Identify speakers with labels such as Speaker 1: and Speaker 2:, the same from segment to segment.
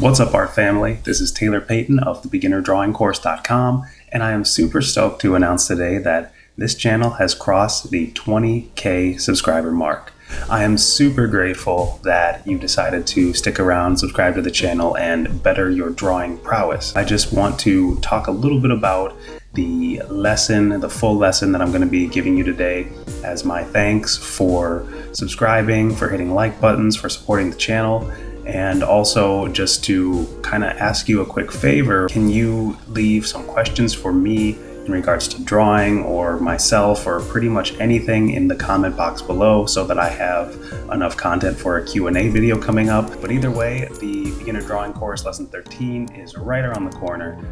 Speaker 1: What's up, art family? This is Taylor Payton of thebeginnerdrawingcourse.com, and I am super stoked to announce today that this channel has crossed the 20K subscriber mark. I am super grateful that you decided to stick around, subscribe to the channel, and better your drawing prowess. I just want to talk a little bit about the lesson, the full lesson that I'm going to be giving you today as my thanks for subscribing, for hitting like buttons, for supporting the channel. And also just to kind of ask you a quick favor, can you leave some questions for me in regards to drawing or myself or pretty much anything in the comment box below so that I have enough content for a Q&A video coming up. But either way, the beginner drawing course lesson 13 is right around the corner.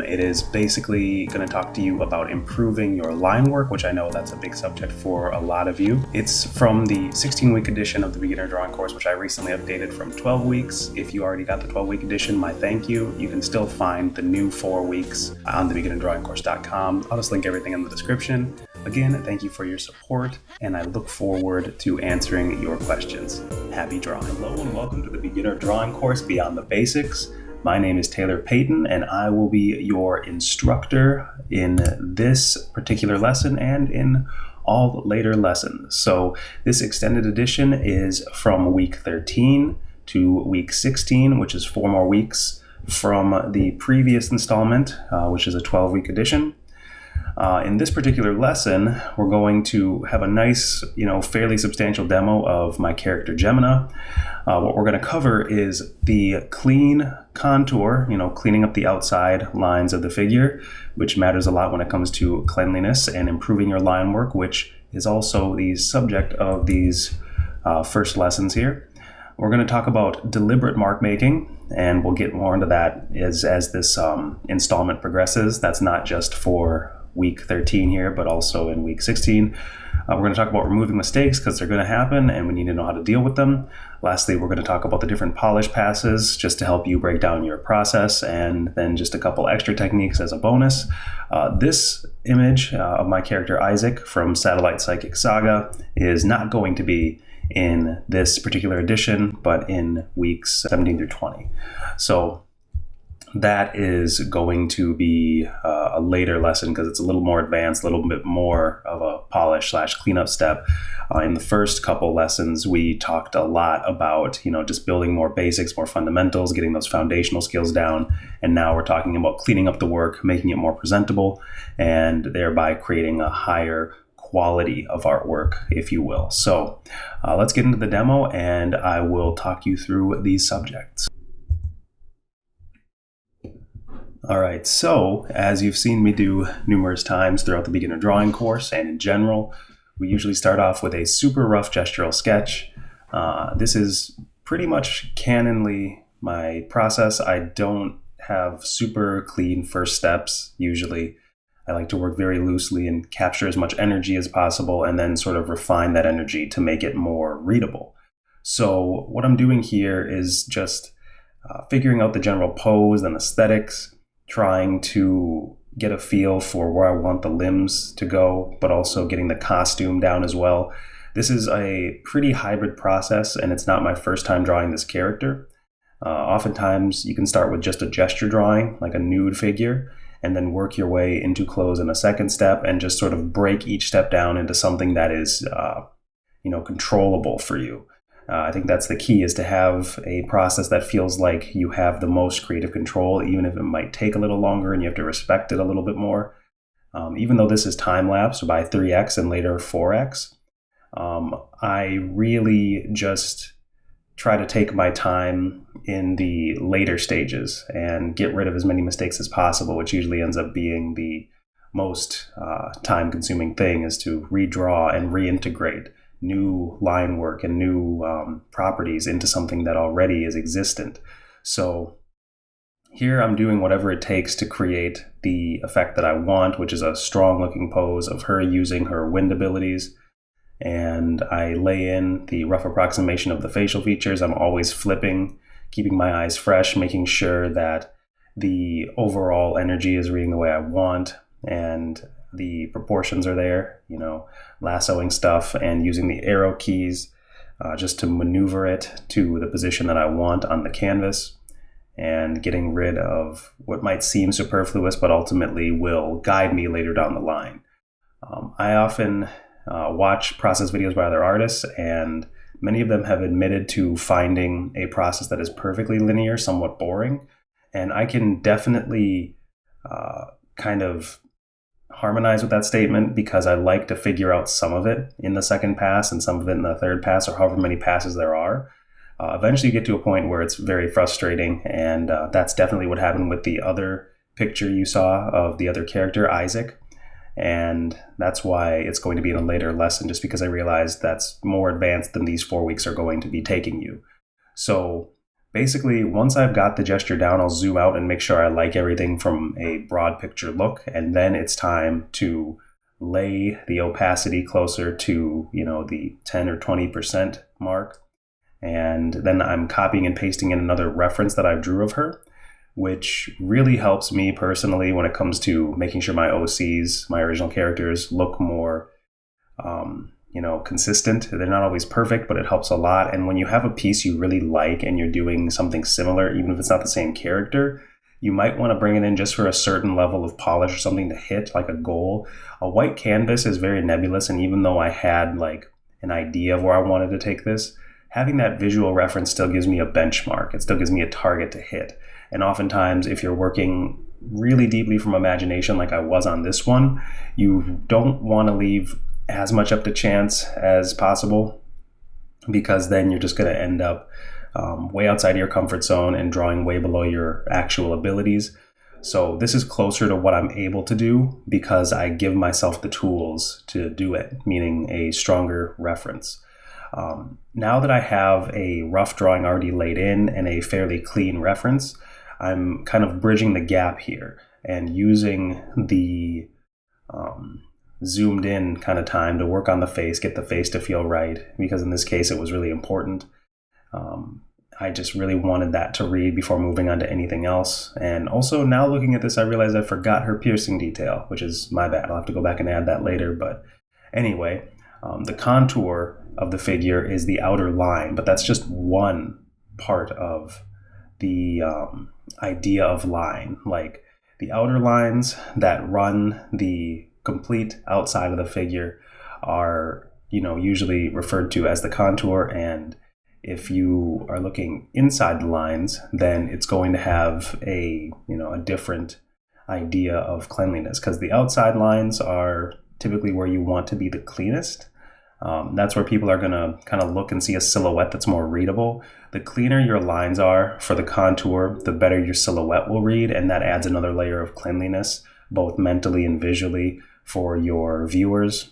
Speaker 1: It is basically going to talk to you about improving your line work, which I know that's a big subject for a lot of you. It's from the 16-week edition of the beginner drawing course, which I recently updated from 12 weeks. If you already got the 12-week edition, my thank you. You can still find the new 4 weeks on thebeginnerdrawingcourse.com. I'll just link everything in the description. Again, thank you for your support, and I look forward to answering your questions. Happy drawing. Hello and welcome to the beginner drawing course Beyond the Basics. My name is Taylor Payton, and I will be your instructor in this particular lesson and in all later lessons. So this extended edition is from week 13 to week 16, which is 4 more weeks from the previous installment, which is a 12-week edition. In this particular lesson, we're going to have a nice, fairly substantial demo of my character Gemina. What we're going to cover is the clean contour, cleaning up the outside lines of the figure, which matters a lot when it comes to cleanliness and improving your line work, which is also the subject of these first lessons here. We're going to talk about deliberate mark making, and we'll get more into that as this installment progresses. That's not just for week 13 here, but also in week 16. We're going to talk about removing mistakes because they're going to happen and we need to know how to deal with them. Lastly, we're going to talk about the different polish passes just to help you break down your process, and then just a couple extra techniques as a bonus. This image of my character Isaac from Satellite Psychic Saga is not going to be in this particular edition, but in weeks 17 through 20. So that is going to be a later lesson because it's a little more advanced, a little bit more of a polish/cleanup step. In the first couple lessons, we talked a lot about, just building more basics, more fundamentals, getting those foundational skills down. And now we're talking about cleaning up the work, making it more presentable, and thereby creating a higher quality of artwork, if you will. So let's get into the demo and I will talk you through these subjects. All right, so as you've seen me do numerous times throughout the beginner drawing course and in general, we usually start off with a super rough gestural sketch. This is pretty much canonly my process. I don't have super clean first steps usually. I like to work very loosely and capture as much energy as possible and then sort of refine that energy to make it more readable. So what I'm doing here is just figuring out the general pose and aesthetics, trying to get a feel for where I want the limbs to go, but also getting the costume down as well. This is a pretty hybrid process, and it's not my first time drawing this character. Oftentimes, you can start with just a gesture drawing, like a nude figure, and then work your way into clothes in a second step and just sort of break each step down into something that is, controllable for you. I think that's the key, is to have a process that feels like you have the most creative control, even if it might take a little longer and you have to respect it a little bit more. Even though this is time-lapse by 3x and later 4x, I really just try to take my time in the later stages and get rid of as many mistakes as possible, which usually ends up being the most time-consuming thing, is to redraw and reintegrate new line work and new properties into something that already is existent. So here I'm doing whatever it takes to create the effect that I want, which is a strong looking pose of her using her wind abilities. And I lay in the rough approximation of the facial features. I'm always flipping, keeping my eyes fresh, making sure that the overall energy is reading the way I want and the proportions are there, lassoing stuff and using the arrow keys just to maneuver it to the position that I want on the canvas. and getting rid of what might seem superfluous but ultimately will guide me later down the line. I often watch process videos by other artists, and many of them have admitted to finding a process that is perfectly linear somewhat boring. And I can definitely kind of harmonize with that statement because I like to figure out some of it in the second pass and some of it in the third pass, or however many passes there are. Eventually you get to a point where it's very frustrating, and that's definitely what happened with the other picture you saw of the other character, Isaac. And that's why it's going to be in a later lesson, just because I realized that's more advanced than these 4 weeks are going to be taking you. So basically, once I've got the gesture down, I'll zoom out and make sure I like everything from a broad picture look. And then it's time to lay the opacity closer to, the 10 or 20% mark. And then I'm copying and pasting in another reference that I drew of her, which really helps me personally when it comes to making sure my OCs, my original characters, look more, consistent. They're not always perfect, but it helps a lot. And when you have a piece you really like and you're doing something similar, even if it's not the same character, you might want to bring it in just for a certain level of polish or something to hit, like a goal. A white canvas is very nebulous, and even though I had like an idea of where I wanted to take this, having that visual reference still gives me a benchmark. It still gives me a target to hit. And oftentimes, if you're working really deeply from imagination, like I was on this one, you don't want to leave as much up to chance as possible, because then you're just going to end up way outside of your comfort zone and drawing way below your actual abilities. So this is closer to what I'm able to do because I give myself the tools to do it, meaning a stronger reference. Now that I have a rough drawing already laid in and a fairly clean reference, I'm kind of bridging the gap here and using the zoomed in kind of time to work on the face, get the face to feel right, because in this case it was really important. I just really wanted that to read before moving on to anything else. And also now looking at this, I realized I forgot her piercing detail, which is my bad. I'll have to go back and add that later. But anyway, the contour of the figure is the outer line, but that's just one part of the idea of line. Like the outer lines that run the complete outside of the figure are, usually referred to as the contour. And if you are looking inside the lines, then it's going to have a different idea of cleanliness, because the outside lines are typically where you want to be the cleanest. That's where people are going to kind of look and see a silhouette that's more readable. The cleaner your lines are for the contour, the better your silhouette will read, and that adds another layer of cleanliness, both mentally and visually, for your viewers.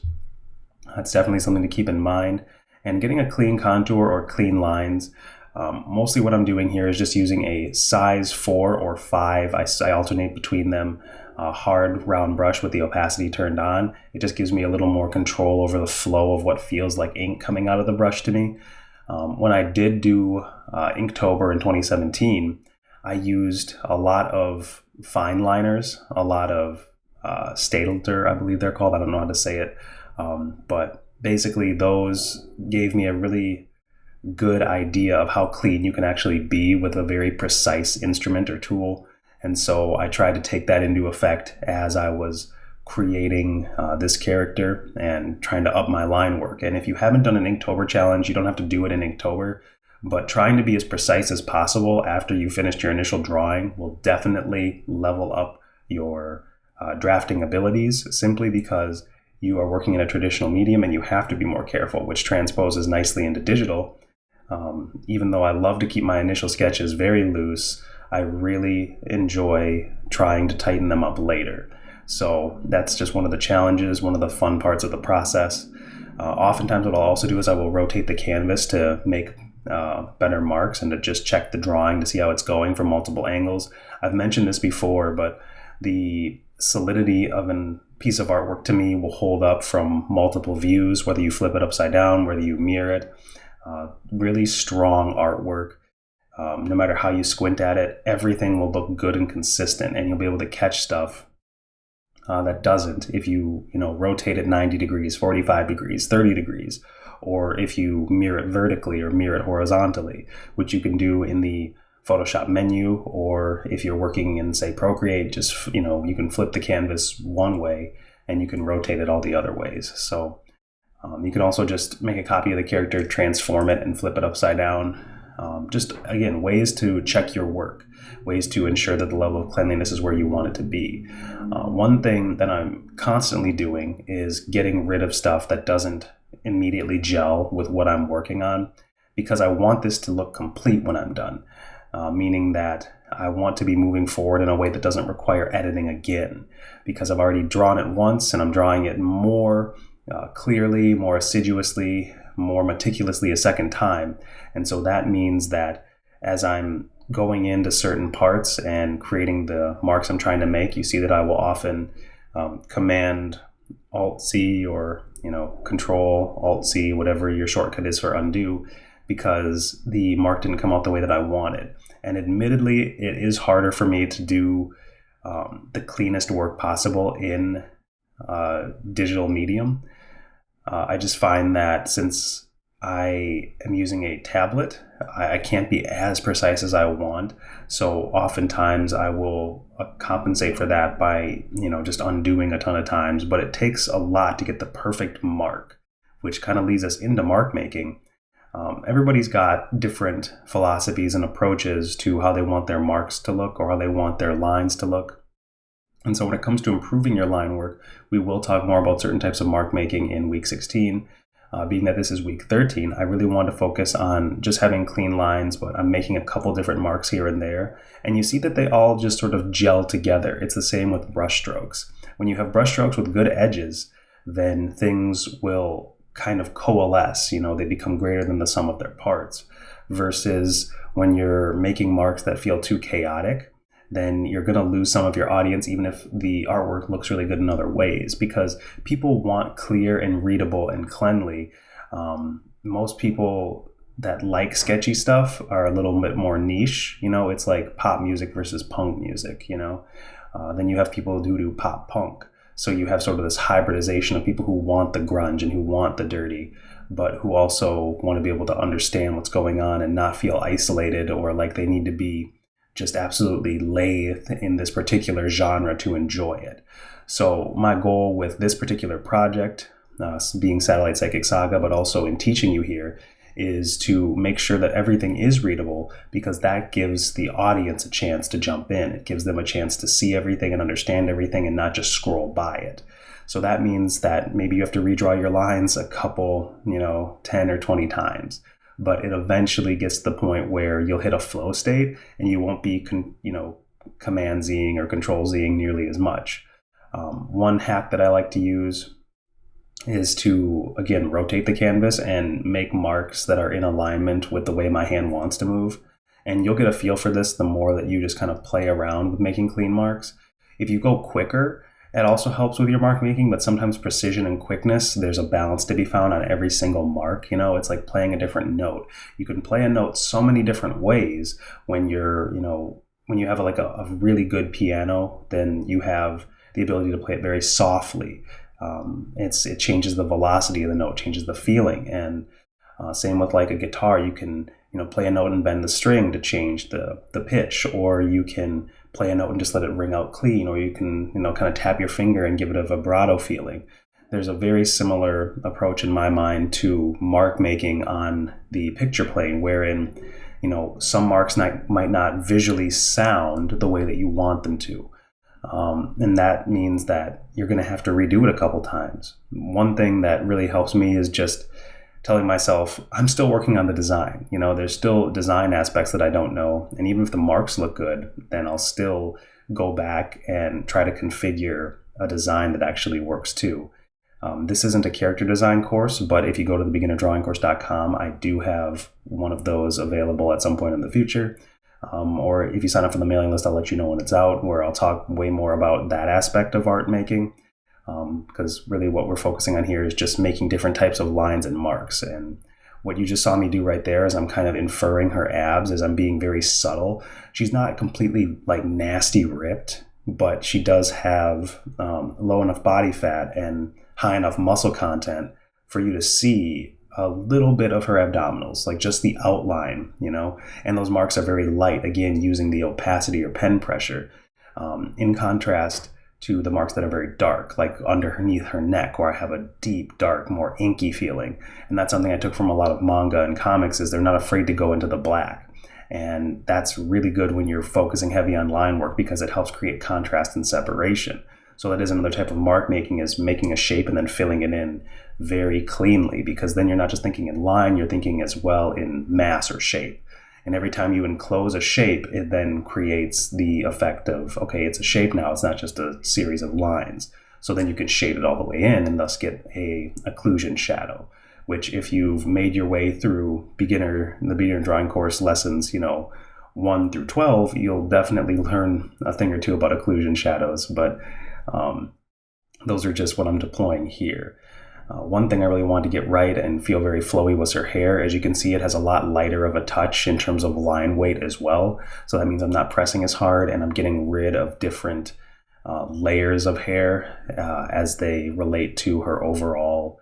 Speaker 1: That's definitely something to keep in mind. And getting a clean contour or clean lines, mostly what I'm doing here is just using a size 4 or 5. I alternate between them. A hard round brush with the opacity turned on. It just gives me a little more control over the flow of what feels like ink coming out of the brush to me. When I did do Inktober in 2017, I used a lot of fine liners, a lot of Staedtler, I believe they're called. I don't know how to say it. But basically those gave me a really good idea of how clean you can actually be with a very precise instrument or tool. And so I tried to take that into effect as I was creating this character and trying to up my line work. And if you haven't done an Inktober challenge, you don't have to do it in Inktober, but trying to be as precise as possible after you finished your initial drawing will definitely level up your drafting abilities, simply because you are working in a traditional medium and you have to be more careful, which transposes nicely into digital. Even though I love to keep my initial sketches very loose, I really enjoy trying to tighten them up later. So that's just one of the challenges, one of the fun parts of the process. Oftentimes what I'll also do is I will rotate the canvas to make better marks and to just check the drawing to see how it's going from multiple angles. I've mentioned this before, but the solidity of a piece of artwork to me will hold up from multiple views, whether you flip it upside down, whether you mirror it. Really strong artwork. No matter how you squint at it, everything will look good and consistent, and you'll be able to catch stuff that doesn't if you rotate it 90 degrees, 45 degrees, 30 degrees, or if you mirror it vertically or mirror it horizontally, which you can do in the Photoshop menu, or if you're working in, say, Procreate, just, you can flip the canvas one way and you can rotate it all the other ways. So you can also just make a copy of the character, transform it, and flip it upside down. Just, again, ways to check your work, ways to ensure that the level of cleanliness is where you want it to be. One thing that I'm constantly doing is getting rid of stuff that doesn't immediately gel with what I'm working on, because I want this to look complete when I'm done, meaning that I want to be moving forward in a way that doesn't require editing again, because I've already drawn it once and I'm drawing it more clearly, more assiduously, more meticulously a second time. And so that means that as I'm going into certain parts and creating the marks I'm trying to make, you see that I will often Command Alt C, or Control Alt C, whatever your shortcut is for undo, because the mark didn't come out the way that I wanted. And admittedly, it is harder for me to do the cleanest work possible in digital medium. I just find that since I am using a tablet, I can't be as precise as I want. So oftentimes I will compensate for that by, just undoing a ton of times. But it takes a lot to get the perfect mark, which kind of leads us into mark making. Everybody's got different philosophies and approaches to how they want their marks to look, or how they want their lines to look. And so when it comes to improving your line work, we will talk more about certain types of mark making in week 16. Being that this is week 13, I really want to focus on just having clean lines, but I'm making a couple different marks here and there. And you see that they all just sort of gel together. It's the same with brush strokes. When you have brush strokes with good edges, then things will kind of coalesce, they become greater than the sum of their parts. Versus when you're making marks that feel too chaotic, then you're going to lose some of your audience, even if the artwork looks really good in other ways, because people want clear and readable and cleanly. Most people that like sketchy stuff are a little bit more niche. It's like pop music versus punk music, then you have people who do pop punk. So you have sort of this hybridization of people who want the grunge and who want the dirty, but who also want to be able to understand what's going on and not feel isolated or like they need to be just absolutely lathe in this particular genre to enjoy it. So my goal with this particular project, being Satellite Psychic Saga, but also in teaching you here, is to make sure that everything is readable, because that gives the audience a chance to jump in. It gives them a chance to see everything and understand everything and not just scroll by it. So that means that maybe you have to redraw your lines a couple, 10 or 20 times. But it eventually gets to the point where you'll hit a flow state and you won't be, command Zing or control Zing nearly as much. One hack that I like to use is to, again, rotate the canvas and make marks that are in alignment with the way my hand wants to move. And you'll get a feel for this the more that you just kind of play around with making clean marks. If you go quicker, it also helps with your mark making, but sometimes precision and quickness, there's a balance to be found on every single mark. It's like playing a different note. You can play a note so many different ways. When you're, when you have a really good piano, then you have the ability to play it very softly. It changes the velocity of the note, changes the feeling. And same with like a guitar, you can, play a note and bend the string to change the pitch, or you can play a note and just let it ring out clean, or you can, kind of tap your finger and give it a vibrato feeling. There's a very similar approach in my mind to mark making on the picture plane, wherein, some marks might not visually sound the way that you want them to. And that means that you're going to have to redo it a couple times. One thing that really helps me is just telling myself, I'm still working on the design. There's still design aspects that I don't know. And even if the marks look good, then I'll still go back and try to configure a design that actually works too. This isn't a character design course, but if you go to thebeginnerdrawingcourse.com, I do have one of those available at some point in the future. Or if you sign up for the mailing list, I'll let you know when it's out, where I'll talk way more about that aspect of art making. Because really what we're focusing on here is just making different types of lines and marks. And what you just saw me do right there is I'm kind of inferring her abs as I'm being very subtle. She's not completely like nasty ripped, but she does have low enough body fat and high enough muscle content for you to see a little bit of her abdominals, like just the outline, and those marks are very light, again, using the opacity or pen pressure, in contrast to the marks that are very dark, like underneath her neck, where I have a deep, dark, more inky feeling. And that's something I took from a lot of manga and comics, is they're not afraid to go into the black. And that's really good when you're focusing heavy on line work, because it helps create contrast and separation. So that is another type of mark making, is making a shape and then filling it in very cleanly, because then you're not just thinking in line, you're thinking as well in mass or shape. And every time you enclose a shape, it then creates the effect of, okay, it's a shape now, it's not just a series of lines. So then you can shade it all the way in and thus get a occlusion shadow, which if you've made your way through the beginner drawing course lessons, 1 through 12, you'll definitely learn a thing or two about occlusion shadows, but those are just what I'm deploying here. One thing I really wanted to get right and feel very flowy was her hair. As you can see, it has a lot lighter of a touch in terms of line weight as well. So that means I'm not pressing as hard, and I'm getting rid of different layers of hair as they relate to her overall,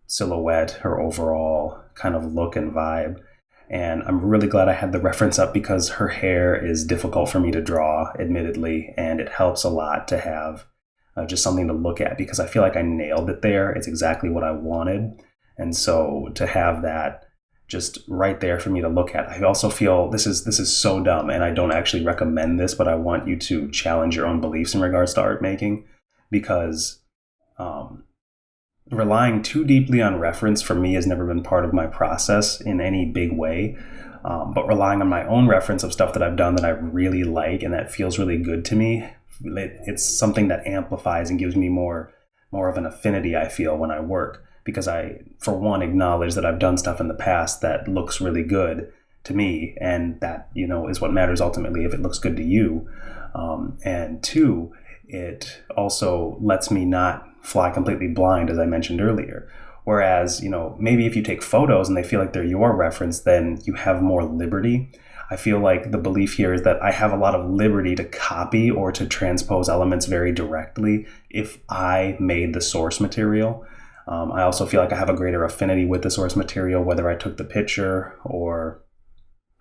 Speaker 1: silhouette, her overall kind of look and vibe. And I'm really glad I had the reference up, because her hair is difficult for me to draw, admittedly, and it helps a lot to have just something to look at, because I feel like I nailed it there. It's exactly what I wanted. And so to have that just right there for me to look at, I also feel this is so dumb, and I don't actually recommend this, but I want you to challenge your own beliefs in regards to art making, because relying too deeply on reference for me has never been part of my process in any big way. But relying on my own reference of stuff that I've done that I really like and that feels really good to me, it's something that amplifies and gives me more of an affinity, I feel, when I work, because I, for one, acknowledge that I've done stuff in the past that looks really good to me, and that, is what matters ultimately, if it looks good to you. And two, it also lets me not fly completely blind, as I mentioned earlier. Whereas, maybe if you take photos and they feel like they're your reference, then you have more liberty. I feel like the belief here is that I have a lot of liberty to copy or to transpose elements very directly if I made the source material. I also feel like I have a greater affinity with the source material, whether I took the picture or,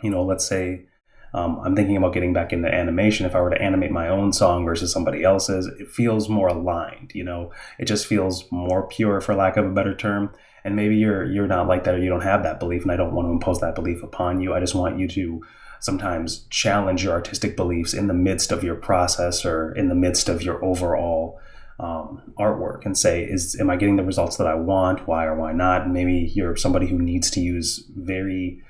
Speaker 1: let's say, I'm thinking about getting back into animation. If I were to animate my own song versus somebody else's, it feels more aligned, it just feels more pure, for lack of a better term. And maybe you're not like that, or you don't have that belief, and I don't want to impose that belief upon you. I just want you to sometimes challenge your artistic beliefs in the midst of your process or in the midst of your overall artwork, and say, am I getting the results that I want? Why or why not? And maybe you're somebody who needs to use very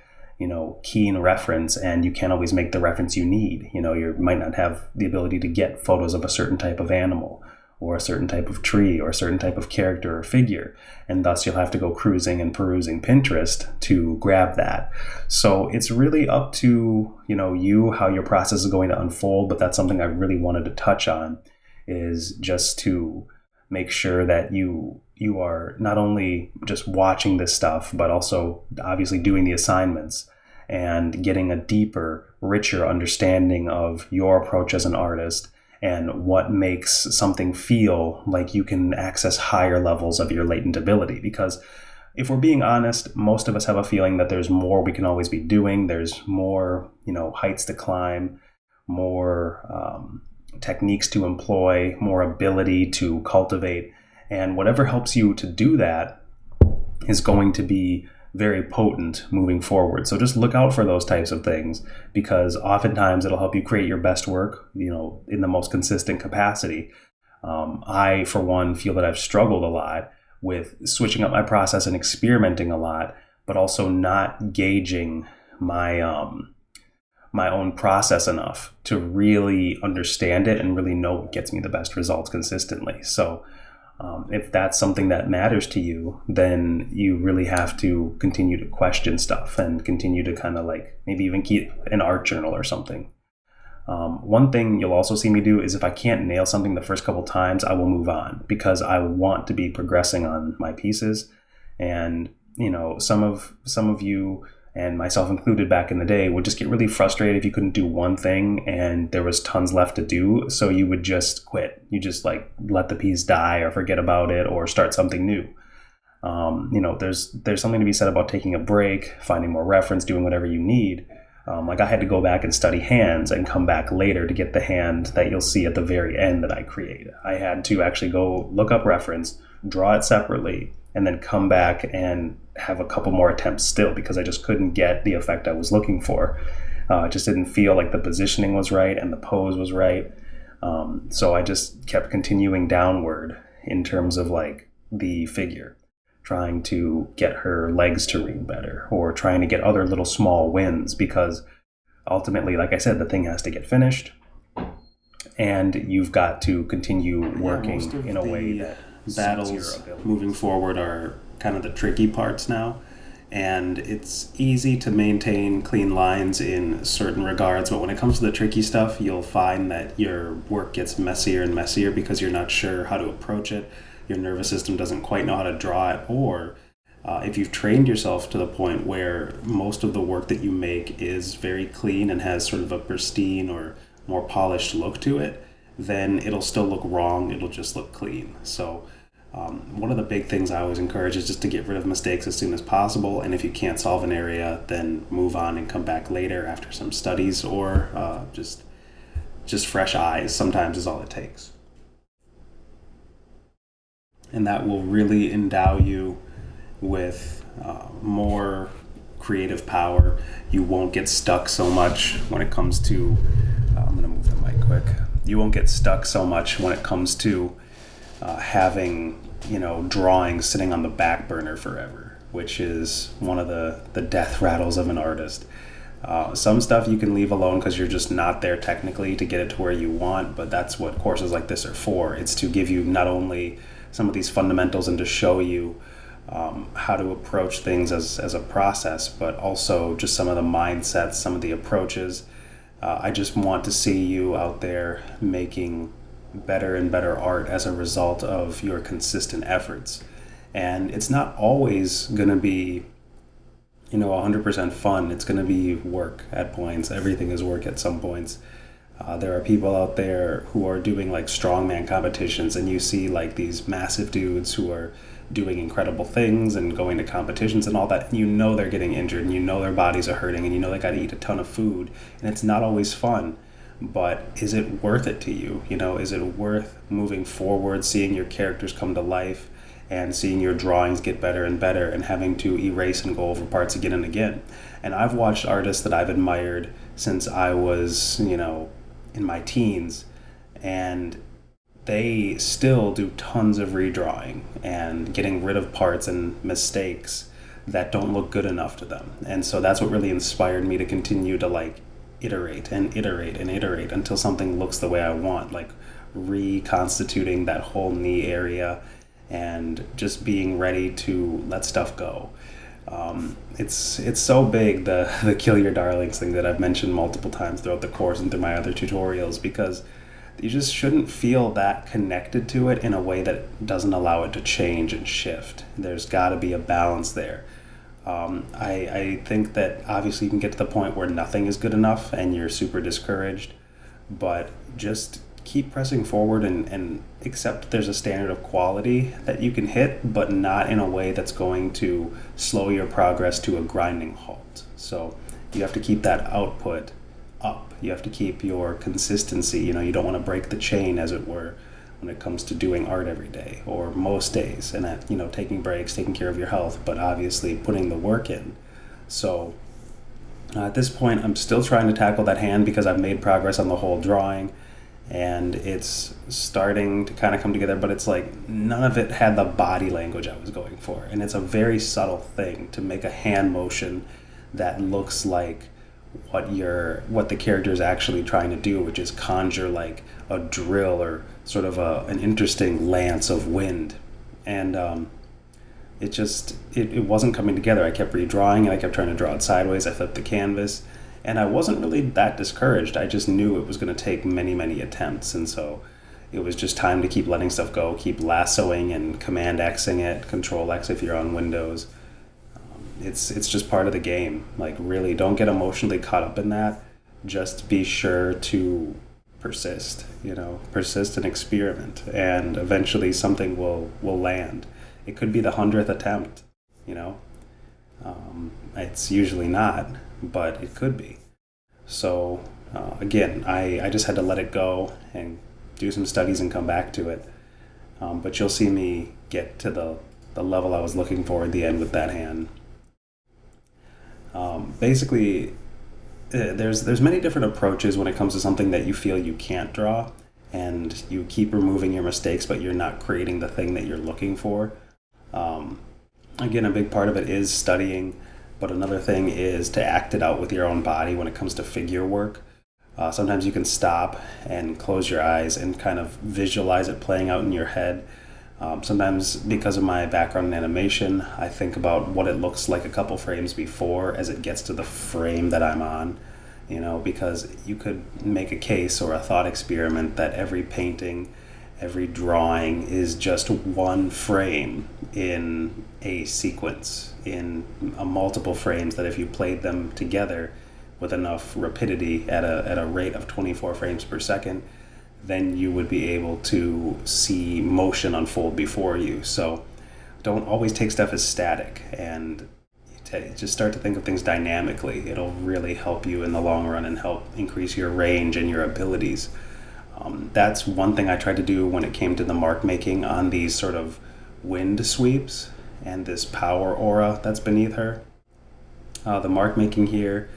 Speaker 1: keen reference, and you can't always make the reference you need. You might not have the ability to get photos of a certain type of animal or a certain type of tree or a certain type of character or figure, and thus you'll have to go cruising and perusing Pinterest to grab that. So it's really up to you how your process is going to unfold, but that's something I really wanted to touch on, is just to make sure that you are not only just watching this stuff, but also obviously doing the assignments and getting a deeper, richer understanding of your approach as an artist and what makes something feel like you can access higher levels of your latent ability. Because if we're being honest, most of us have a feeling that there's more we can always be doing. There's more, heights to climb, more techniques to employ, more ability to cultivate. And whatever helps you to do that is going to be very potent moving forward. So just look out for those types of things, because oftentimes it'll help you create your best work, in the most consistent capacity. I, for one, feel that I've struggled a lot with switching up my process and experimenting a lot, but also not gauging my own process enough to really understand it and really know what gets me the best results consistently. So if that's something that matters to you, then you really have to continue to question stuff and continue to kind of maybe even keep an art journal or something. One thing you'll also see me do is, if I can't nail something the first couple times, I will move on, because I want to be progressing on my pieces. And some of you, and myself included back in the day, would just get really frustrated if you couldn't do one thing and there was tons left to do. So you would just quit. You just let the piece die or forget about it or start something new. There's something to be said about taking a break, finding more reference, doing whatever you need. Like I had to go back and study hands and come back later to get the hand that you'll see at the very end that I create. I had to actually go look up reference, draw it separately, and then come back and have a couple more attempts still because I just couldn't get the effect I was looking for. It just didn't feel like the positioning was right and the pose was right. So I just kept continuing downward in terms of like the figure, trying to get her legs to read better or trying to get other little small wins because ultimately, like I said, the thing has to get finished and you've got to continue working in a way that battles moving forward are kind of the tricky parts now. And it's easy to maintain clean lines in certain regards, but when it comes to the tricky stuff, you'll find that your work gets messier and messier because you're not sure how to approach it. Your nervous system doesn't quite know how to draw it, or if you've trained yourself to the point where most of the work that you make is very clean and has sort of a pristine or more polished look to it, then it'll still look wrong, it'll just look clean. So one of the big things I always encourage is just to get rid of mistakes as soon as possible, and if you can't solve an area, then move on and come back later after some studies, or just fresh eyes sometimes is all it takes. And that will really endow you with more creative power. You won't get stuck so much when it comes to, I'm going to move the mic quick. You won't get stuck so much when it comes to having, drawings sitting on the back burner forever, which is one of the death rattles of an artist. Some stuff you can leave alone because you're just not there technically to get it to where you want, but that's what courses like this are for. It's to give you not only some of these fundamentals and to show you how to approach things as a process, but also just some of the mindsets, some of the approaches. I just want to see you out there making better and better art as a result of your consistent efforts. And it's not always going to be 100% fun. It's going to be work at points. Everything is work at some points. There are people out there who are doing like strongman competitions, and you see like these massive dudes who are doing incredible things and going to competitions and all that, and they're getting injured, and their bodies are hurting, and they got to eat a ton of food, and it's not always fun. But is it worth it to you? Is it worth moving forward, seeing your characters come to life and seeing your drawings get better and better and having to erase and go over parts again and again? And I've watched artists that I've admired since I was, in my teens, and they still do tons of redrawing and getting rid of parts and mistakes that don't look good enough to them. And so that's what really inspired me to continue to iterate and iterate and iterate until something looks the way I want, like reconstituting that whole knee area and just being ready to let stuff go. It's so big, the kill your darlings thing that I've mentioned multiple times throughout the course and through my other tutorials, because you just shouldn't feel that connected to it in a way that doesn't allow it to change and shift. There's got to be a balance there. I think that obviously you can get to the point where nothing is good enough and you're super discouraged, but just keep pressing forward and accept there's a standard of quality that you can hit, but not in a way that's going to slow your progress to a grinding halt. So you have to keep that output up. You have to keep your consistency. You don't want to break the chain, as it were, when it comes to doing art every day or most days, and that, taking breaks, taking care of your health, but obviously putting the work in. So at this point, I'm still trying to tackle that hand because I've made progress on the whole drawing, and it's starting to kind of come together, but it's like none of it had the body language I was going for. And it's a very subtle thing to make a hand motion that looks like what the character is actually trying to do, which is conjure like a drill or sort of an interesting lance of wind. And it wasn't coming together. I kept redrawing and I kept trying to draw it sideways. I flipped the canvas, and I wasn't really that discouraged. I just knew it was going to take many, many attempts. And so it was just time to keep letting stuff go, keep lassoing and Command Xing it, Control X if you're on Windows. It's just part of the game. Like, really, don't get emotionally caught up in that. Just be sure to persist and experiment, and eventually something will land. it could be the 100th attempt, you know. It's usually not, but it could be. So again, I just had to let it go and do some studies and come back to it. But you'll see me get to the level I was looking for at the end with that hand. Basically, there's many different approaches when it comes to something that you feel you can't draw, and you keep removing your mistakes, but you're not creating the thing that you're looking for. Again, a big part of it is studying, but another thing is to act it out with your own body when it comes to figure work. Sometimes you can stop and close your eyes and kind of visualize it playing out in your head. Sometimes, because of my background in animation, I think about what it looks like a couple frames before as it gets to the frame that I'm on, because you could make a case or a thought experiment that every painting, every drawing is just one frame in a sequence, in multiple frames that if you played them together with enough rapidity at a rate of 24 frames per second, then you would be able to see motion unfold before you. So don't always take stuff as static, and just start to think of things dynamically. It'll really help you in the long run and help increase your range and your abilities. That's one thing I tried to do when it came to the mark making on these sort of wind sweeps and this power aura that's beneath her. The mark making here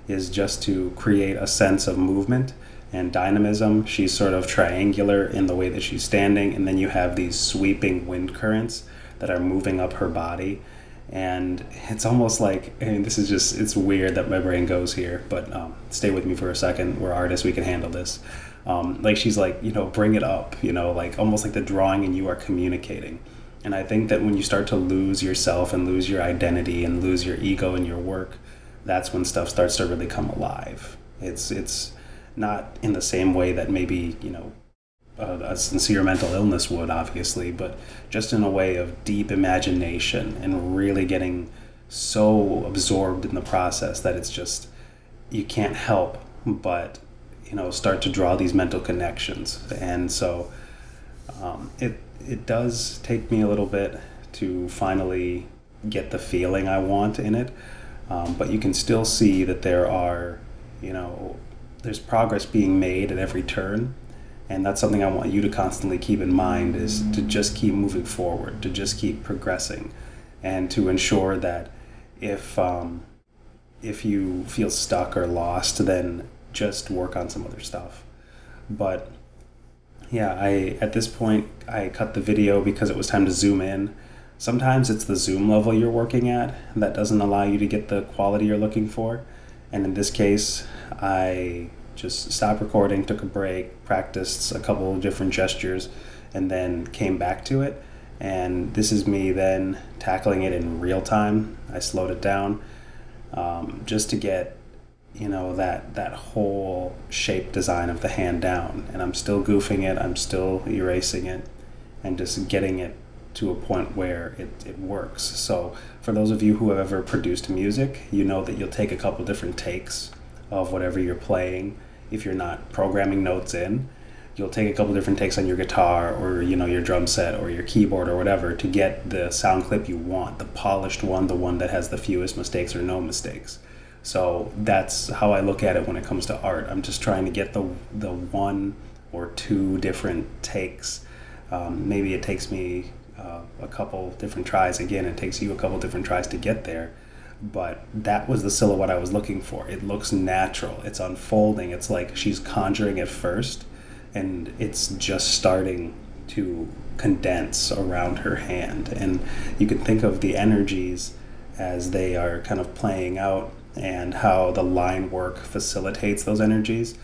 Speaker 1: is just to create a sense of movement and dynamism. She's sort of triangular in the way that she's standing, and then you have these sweeping wind currents that are moving up her body. And it's almost like, it's weird that my brain goes here, but stay with me for a second. We're artists, we can handle this. She's like, bring it up, like almost like the drawing and you are communicating. And I think that when you start to lose yourself and lose your identity and lose your ego in your work, that's when stuff starts to really come alive. It's not in the same way that maybe, a sincere mental illness would, obviously, but just in a way of deep imagination and really getting so absorbed in the process that it's just, you can't help but, start to draw these mental connections. And so it does take me a little bit to finally get the feeling I want in it. But you can still see that there's progress being made at every turn. And that's something I want you to constantly keep in mind, is to just keep moving forward, to just keep progressing, and to ensure that if you feel stuck or lost, then just work on some other stuff. But yeah, at this point, I cut the video because it was time to zoom in. Sometimes it's the zoom level you're working at that doesn't allow you to get the quality you're looking for. And in this case, I just stopped recording, took a break, practiced a couple of different gestures, and then came back to it. And this is me then tackling it in real time. I slowed it down just to get, that whole shape design of the hand down. And I'm still goofing it, I'm still erasing it, and just getting it to a point where it works. So for those of you who have ever produced music, you know that you'll take a couple different takes of whatever you're playing. If you're not programming notes in, you'll take a couple different takes on your guitar or your drum set or your keyboard or whatever to get the sound clip you want, the polished one, the one that has the fewest mistakes or no mistakes. So that's how I look at it when it comes to art. I'm just trying to get the one or two different takes. Maybe it takes me a couple different tries. Again, it takes you a couple different tries to get there. But that was the silhouette I was looking for. It looks natural. It's unfolding. It's like she's conjuring it first, and it's just starting to condense around her hand. And you can think of the energies as they are kind of playing out and how the line work facilitates those energies.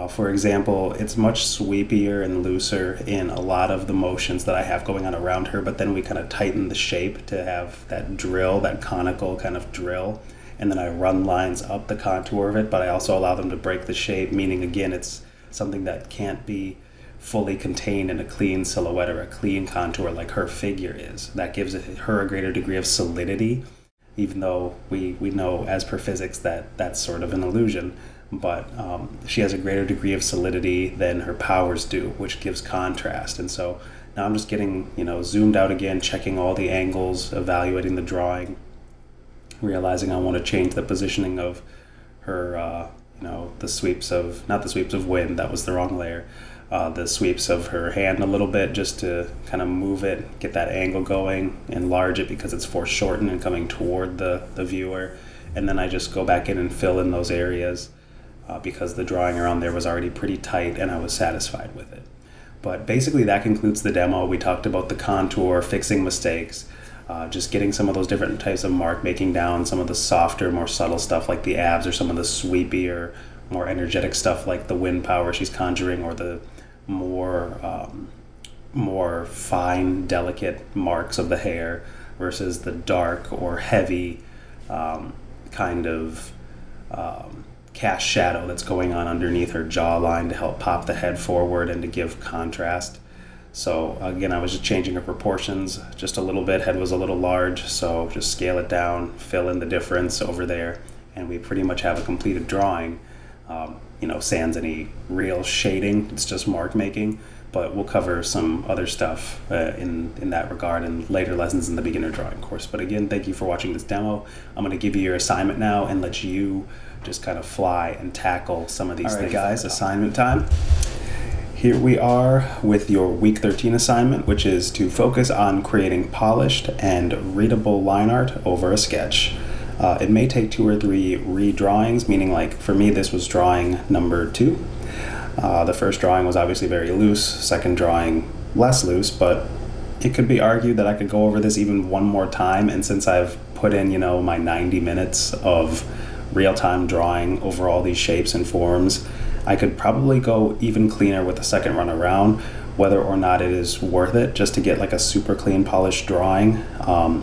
Speaker 1: For example, it's much sweepier and looser in a lot of the motions that I have going on around her, but then we kind of tighten the shape to have that drill, that conical kind of drill, and then I run lines up the contour of it, but I also allow them to break the shape, meaning, again, it's something that can't be fully contained in a clean silhouette or a clean contour like her figure is. That gives her a greater degree of solidity, even though we know as per physics that that's sort of an illusion. But she has a greater degree of solidity than her powers do, which gives contrast. And so Now I'm just getting, zoomed out again, checking all the angles, evaluating the drawing, realizing I want to change the positioning of her, the sweeps of, not the sweeps of wind, that was the wrong layer, the sweeps of her hand a little bit, just to kind of move it, get that angle going, enlarge it because it's foreshortened and coming toward the viewer. And then I just go back in and fill in those areas because the drawing around there was already pretty tight and I was satisfied with it. But basically that concludes the demo. We talked about the contour, fixing mistakes, just getting some of those different types of mark making down, some of the softer, more subtle stuff like the abs, or some of the sweepier, more energetic stuff like the wind power she's conjuring, or the more fine, delicate marks of the hair versus the dark or heavy kind of cast shadow that's going on underneath her jawline to help pop the head forward and to give contrast. So again, I was just changing her proportions just a little bit. Head was a little large, so just scale it down, fill in the difference over there, and we pretty much have a completed drawing. Sans any real shading, it's just mark making, but we'll cover some other stuff in that regard in later lessons in the beginner drawing course. But again, thank you for watching this demo. I'm going to give you your assignment now and let you just kind of fly and tackle some of these things. All right, guys, assignment time. Here we are with your week 13 assignment, which is to focus on creating polished and readable line art over a sketch. It may take 2 or 3 redrawings, meaning like for me this was drawing number 2. The first drawing was obviously very loose, second drawing less loose, but it could be argued that I could go over this even one more time, and since I've put in my 90 minutes of real-time drawing over all these shapes and forms, I could probably go even cleaner with the second run around. Whether or not it is worth it just to get like a super clean polished drawing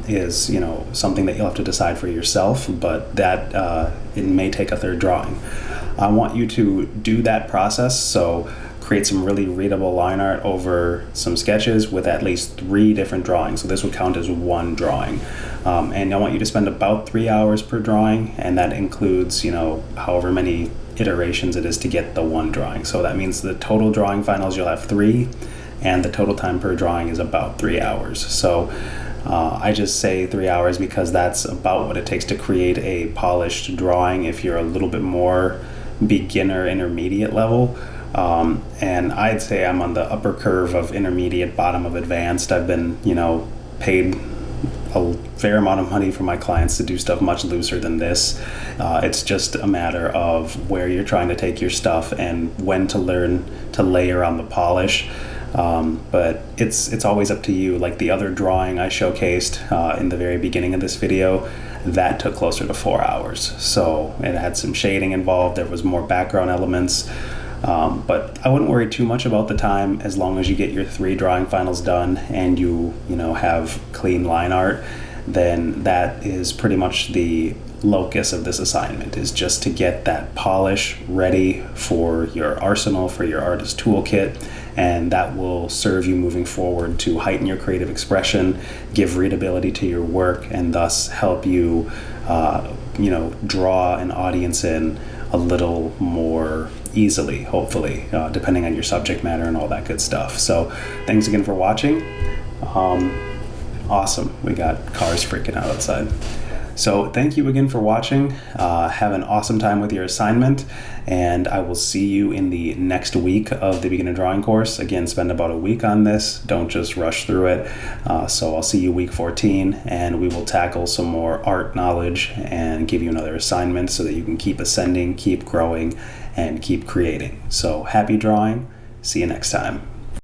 Speaker 1: is something that you'll have to decide for yourself, but that it may take a third drawing. I want you to do that process, so create some really readable line art over some sketches with at least 3 different drawings. So this would count as 1 drawing. And I want you to spend about 3 hours per drawing, and that includes however many iterations it is to get the 1 drawing. So that means the total drawing finals you'll have 3, and the total time per drawing is about 3 hours. So I just say 3 hours because that's about what it takes to create a polished drawing if you're a little bit more beginner intermediate level. And I'd say I'm on the upper curve of intermediate, bottom of advanced. I've been paid a fair amount of money for my clients to do stuff much looser than this. It's just a matter of where you're trying to take your stuff and when to learn to layer on the polish. But it's always up to you. Like the other drawing I showcased in the very beginning of this video, that took closer to 4 hours. So it had some shading involved. There was more background elements. But I wouldn't worry too much about the time as long as you get your 3 drawing finals done and you have clean line art. Then that is pretty much the locus of this assignment, is just to get that polish ready for your arsenal, for your artist toolkit, and that will serve you moving forward to heighten your creative expression, give readability to your work, and thus help you draw an audience in a little more easily, hopefully, depending on your subject matter and all that good stuff. So thanks again for watching. Awesome. We got cars freaking out outside. So thank you again for watching. Have an awesome time with your assignment, and I will see you in the next week of the beginner drawing course. Again, spend about a week on this. Don't just rush through it. So I'll see you week 14, and we will tackle some more art knowledge and give you another assignment so that you can keep ascending, keep growing, and keep creating. So happy drawing. See you next time.